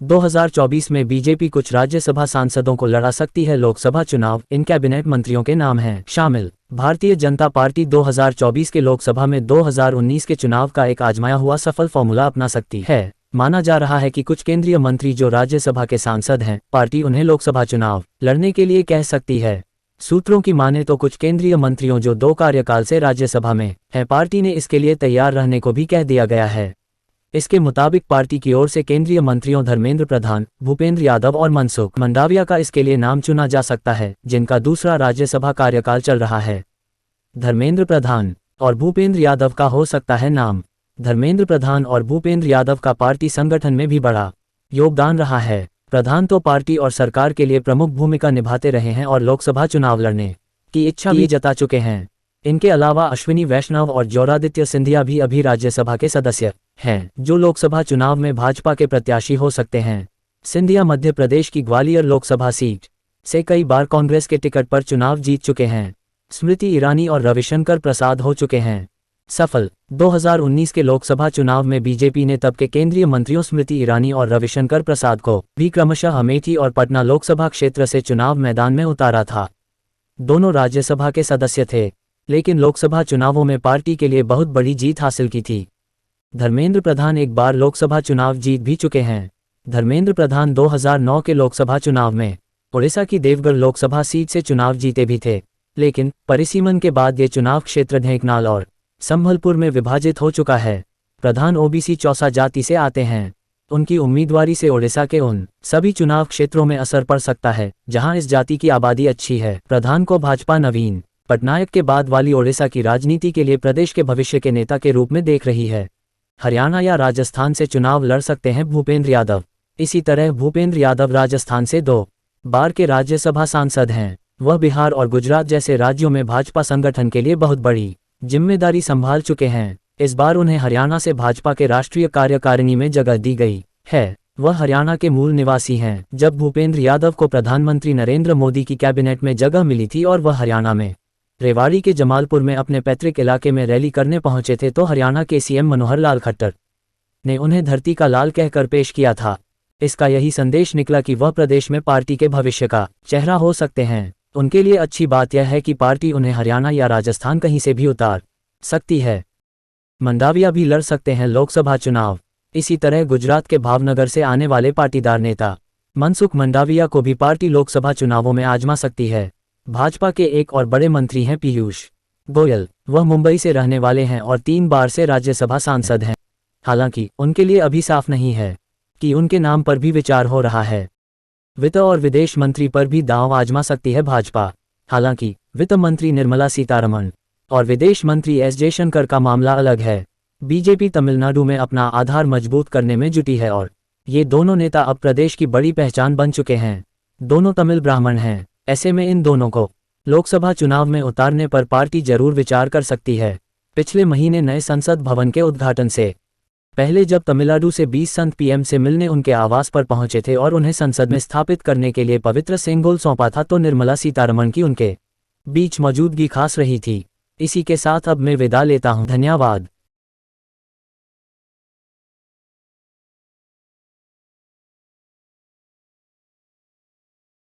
2024 में बीजेपी कुछ राज्यसभा सांसदों को लड़ा सकती है लोकसभा चुनाव। इन कैबिनेट मंत्रियों के नाम हैं शामिल। भारतीय जनता पार्टी 2024 के लोकसभा में 2019 के चुनाव का एक आजमाया हुआ सफल फॉर्मूला अपना सकती है। माना जा रहा है कि कुछ केंद्रीय मंत्री जो राज्यसभा के सांसद हैं, पार्टी उन्हें लोकसभा चुनाव लड़ने के लिए कह सकती है। सूत्रों की माने तो कुछ केंद्रीय मंत्रियों जो 2 कार्यकाल से राज्यसभा में हैं, पार्टी ने इसके लिए तैयार रहने को भी कह दिया गया है। इसके मुताबिक पार्टी की ओर से केंद्रीय मंत्रियों धर्मेंद्र प्रधान, भूपेंद्र यादव और मनसुख मंडाविया का इसके लिए नाम चुना जा सकता है, जिनका दूसरा राज्यसभा कार्यकाल चल रहा है। धर्मेंद्र प्रधान और भूपेंद्र यादव का हो सकता है नाम। धर्मेंद्र प्रधान और भूपेंद्र यादव का पार्टी संगठन में भी बड़ा योगदान रहा है। प्रधान तो पार्टी और सरकार के लिए प्रमुख भूमिका निभाते रहे हैं और लोकसभा चुनाव लड़ने की इच्छा भी जता चुके हैं। इनके अलावा अश्विनी वैष्णव और ज्योतिरादित्य सिंधिया भी अभी राज्यसभा के सदस्य हैं, जो लोकसभा चुनाव में भाजपा के प्रत्याशी हो सकते हैं। सिंधिया मध्य प्रदेश की ग्वालियर लोकसभा सीट से कई बार कांग्रेस के टिकट पर चुनाव जीत चुके हैं। स्मृति ईरानी और रविशंकर प्रसाद हो चुके हैं सफल। 2019 के लोकसभा चुनाव में बीजेपी ने तब के केंद्रीय मंत्रियों स्मृति ईरानी और रविशंकर प्रसाद को भी क्रमशः अमेठी और पटना लोकसभा क्षेत्र से चुनाव मैदान में उतारा था। दोनों राज्यसभा के सदस्य थे, लेकिन लोकसभा चुनावों में पार्टी के लिए बहुत बड़ी जीत हासिल की थी। धर्मेंद्र प्रधान एक बार लोकसभा चुनाव जीत भी चुके हैं। धर्मेंद्र प्रधान 2009 के लोकसभा चुनाव में ओडिशा की देवगढ़ लोकसभा सीट से चुनाव जीते भी थे, लेकिन परिसीमन के बाद ये चुनाव क्षेत्र ढेंकनाल और संभलपुर में विभाजित हो चुका है। प्रधान ओबीसी चौसा जाति से आते हैं। उनकी उम्मीदवारी से ओडिशा के उन सभी चुनाव क्षेत्रों में असर पड़ सकता है जहां इस जाति की आबादी अच्छी है। प्रधान को भाजपा नवीन पटनायक के बाद वाली ओडिशा की राजनीति के लिए प्रदेश के भविष्य के नेता के रूप में देख रही है। हरियाणा या राजस्थान से चुनाव लड़ सकते हैं भूपेंद्र यादव। इसी तरह भूपेंद्र यादव राजस्थान से 2 बार के राज्यसभा सांसद हैं। वह बिहार और गुजरात जैसे राज्यों में भाजपा संगठन के लिए बहुत बड़ी जिम्मेदारी संभाल चुके हैं। इस बार उन्हें हरियाणा से भाजपा के राष्ट्रीय कार्यकारिणी में जगह दी गई है। वह हरियाणा के मूल निवासी हैं। जब भूपेंद्र यादव को प्रधानमंत्री नरेंद्र मोदी की कैबिनेट में जगह मिली थी और वह हरियाणा में रेवाड़ी के जमालपुर में अपने पैतृक इलाके में रैली करने पहुंचे थे, तो हरियाणा के सीएम मनोहर लाल खट्टर ने उन्हें धरती का लाल कहकर पेश किया था। इसका यही संदेश निकला कि वह प्रदेश में पार्टी के भविष्य का चेहरा हो सकते हैं। उनके लिए अच्छी बात यह है कि पार्टी उन्हें हरियाणा या राजस्थान कहीं से भी उतार सकती है। मंडाविया भी लड़ सकते हैं लोकसभा चुनाव। इसी तरह गुजरात के भावनगर से आने वाले पाटीदार नेता मनसुख मंडाविया को भी पार्टी लोकसभा चुनावों में आजमा सकती है। भाजपा के एक और बड़े मंत्री हैं पीयूष गोयल। वह मुंबई से रहने वाले हैं और 3 बार से राज्यसभा सांसद हैं। हालांकि उनके लिए अभी साफ नहीं है कि उनके नाम पर भी विचार हो रहा है। वित्त और विदेश मंत्री पर भी दांव आजमा सकती है भाजपा। हालांकि वित्त मंत्री निर्मला सीतारमण और विदेश मंत्री एस जयशंकर का मामला अलग है। बीजेपी तमिलनाडु में अपना आधार मजबूत करने में जुटी है और ये दोनों नेता अब प्रदेश की बड़ी पहचान बन चुके हैं। दोनों तमिल ब्राह्मण हैं। ऐसे में इन दोनों को लोकसभा चुनाव में उतारने पर पार्टी जरूर विचार कर सकती है। पिछले महीने नए संसद भवन के उद्घाटन से पहले जब तमिलनाडु से 20 संत पीएम से मिलने उनके आवास पर पहुंचे थे और उन्हें संसद में स्थापित करने के लिए पवित्र सेंगोल सौंपा था, तो निर्मला सीतारमण की उनके बीच मौजूदगी खास रही थी। इसी के साथ अब मैं विदा लेता हूं। धन्यवाद।